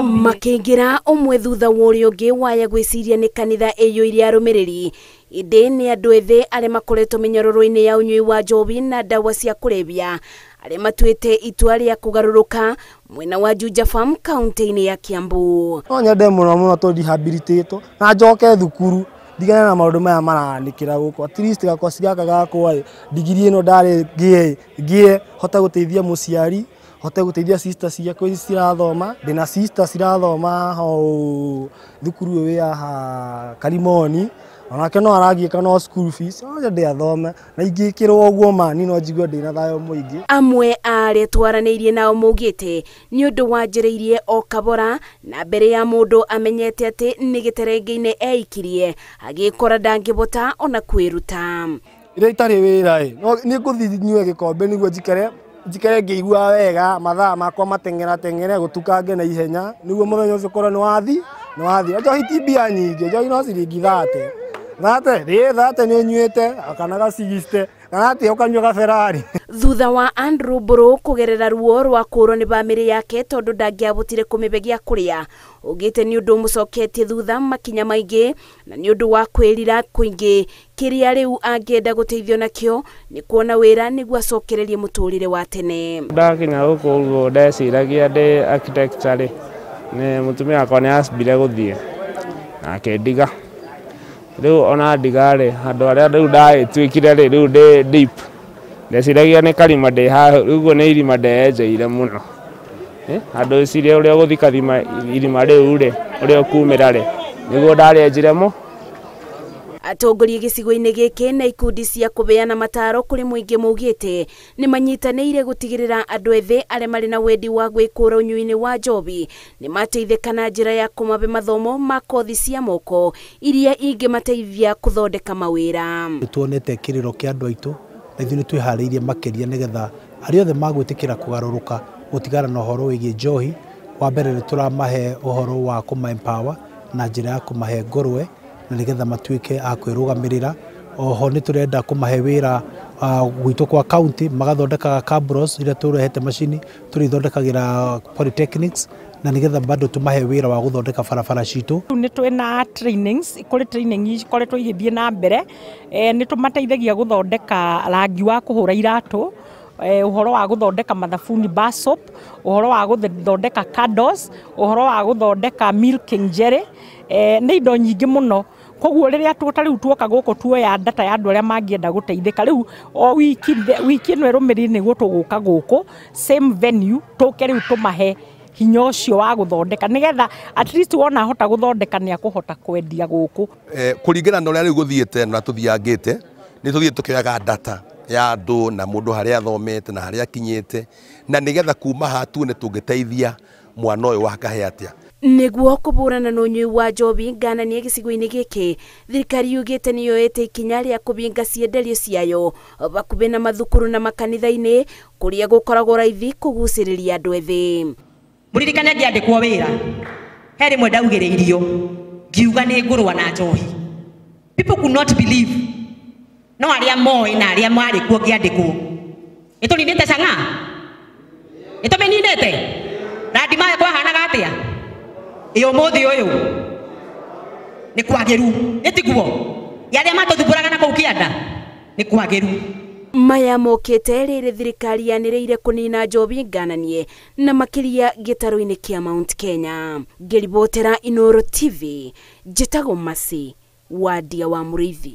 makingira umwe thutha wori ungi waya gwiciria ni kanitha iyo iria arumiriri indi ni andu ethĩ arĩa makoretwo mĩnyororo-inĩ ya ũnyui wa njobi na ndawa cia kũrebia arĩa matuĩte itua rĩa kũgarũrũka mwena wa Juja Farm kaunti-inĩ ya Kiambu. No nyende mũno to rehabilitate na njoke thukuru ndigane na maũndũ maya maranikĩra gũkũ at least gakosi gaka gakwa digiri ĩno ndarĩ ngie hota gũteithia mũciari hote gũteithia sisters ciakwa cirathoma ndina sisters cirathoma ho thukuru ĩyo ya Karimoni onake no aragiĩka no school fees no nyende athome na ingĩkĩrwo ũguo mani no njigua ndĩna thayũ mũingĩ. Amwe arĩa twaranĩirie nao maugĩte nĩ ũndũ wanjĩrĩirie o kabora na mbere ya mũndũ amenyete atĩ nĩ gĩterenge-inĩ eikirie agĩkora ndangĩbota ona kwĩruta. Ĩrĩa itarĩ wĩra no nĩ ngũthiĩ nyue gĩkombe nĩguo njikare ngĩigua wega mathaa makwa mateng'ere gũtukange na ihenya nĩguo mũthenya ũcio korwo nĩ wathi njohi ti mbia nyingĩ njohi no ciringi 30 nĩ nyuĩte kana ga 60 kana atĩ ũkanyua ga Ferrari. Thutha wa Andrew Mburu kugerera ruo rwa kũrwo nĩ bamĩrĩ yake tondũ ndangĩabotire kũmĩbe gĩa kũrĩa ugĩte nĩ ũndũ mũcoketie thutha makinya maingĩ na nĩ ũndũ wa kwĩrira kũingĩ kĩrĩa rĩu angĩenda gũteithio nakĩo nĩ kuona wĩra nĩguo acokererie mũtũrĩre wa tene. Ndakinya gũkũ ũguo ndeciragia ndĩ architecture nĩ mũtumia wakwa nĩ acibire gũthiĩ nake ndiga rĩu ona ndiga-rĩ handũ harĩa rĩu ndagĩtuĩkire rĩu ndĩ deep ndeciragia nĩ karima ndĩ haha ũguo nĩ irima ndenjeire mũno handũ ciria ũrĩa gũthika irima rĩu-rĩ ũrĩa ũkumĩra-rĩ nĩguo ndarĩenjire mo. Atongoria gĩcigo-inĩ gĩkĩ na ikundi cia kũbeana mataro kũrĩ mũingĩ maugĩte nĩ manyitanĩire gũtigĩrĩra andũ ethĩ arĩa marĩ na wendi wa gwĩkũra ũnyui-inĩ wa njobi nĩ mateithĩka na njĩra ya kũmabe mathomo ma kothi cia moko iria ingĩmateithia kũthondeka mawĩra. Tuonete kĩrĩro kĩa andũ aitũ na ithuĩ nĩ twĩharĩirie makĩria nĩgetha arĩa othe magwĩtĩkĩra kũgarũrũka gũtigana na ũhoro wĩgiĩ njohi. Wa mbere nĩ tũramahe ũhoro wa kũma-empower na njĩra ya kũmahe ngũrwe na nĩgetha matuĩke a kwĩrũgamĩrĩra. Oho nĩ tũrenda kũmahe wĩra gwitũ kwa county magathondekaga cabros iria tũrehete macini tũrĩthondekagĩra polytechnics na nĩgetha bado tũmahe wĩra wa gũthondeka barabara citũ. Nĩ twĩna trainings kũrĩ training ikoretwo igĩthiĩ na mbere nĩ tũmateithagia gũthondeka rangi wa kũhũra iratũ uhoro wa gũthondeka mathabuni bar soap uhoro wa gũthondeka candles uhoro wa gũthondeka milking jelly nĩ indo nyingĩ mũno. Koguo rĩrĩa tũtarĩu tuoka gũkũ tuoya data ya andũ arĩa mangĩenda gũteithĩka rĩu o wiki ĩno ĩrũmĩrĩire nĩguo tũgũka gũkũ same venue tũke rĩu tũmahe hinya ũcio wa gũthondeka nĩgetha at least wona hota gũthondeka nĩ akũhota kwendia gũkũ. Kũringana na ũrĩa rĩu gũthiĩte na tũthiangĩte nĩ tũthiĩ tũkĩoyaga data ya andũ na mũndũ harĩa athomete na harĩa akinyĩte na nĩgetha kuma hatu nĩ tũngĩteithia mwana ũyũ wakahe atĩa. Nĩguo kũbũrana na ũnyui wa njobi ngananie gĩcigo-inĩ gĩkĩ thirikari yugĩte nĩ yoete ikinya rĩa kũbinga cienderio ciayo bakuhĩ na mathukuru na makanitha-inĩ kũrĩa gũkoragwo raithi kũgucĩrĩria andũ ethĩ. Mũririkane ngĩandĩkwo wĩra he rĩmwe ndaugĩrĩirio ngiuga nĩ ngũrũa na njohi. People could not believe no arĩa moĩ na arĩa marĩ kuo ngĩandĩkwo nĩtũninĩte cang'a nĩtũmĩninĩte na ndima kwahanaga atĩa ũmũthĩ ũyũ nĩ kwagĩru nĩ tiguo yarĩa matũthumbũraga na kũu kĩanda nĩ kwagĩru. Maya mokĩte rĩrĩ thirikari yanĩrĩire kũnina njobi ngananie na makĩria gĩtarũ-inĩ kĩa Mount Kenya. Ngĩribotera Inooro TV njĩtagwo Masi Wadia wa Mũrĩithi.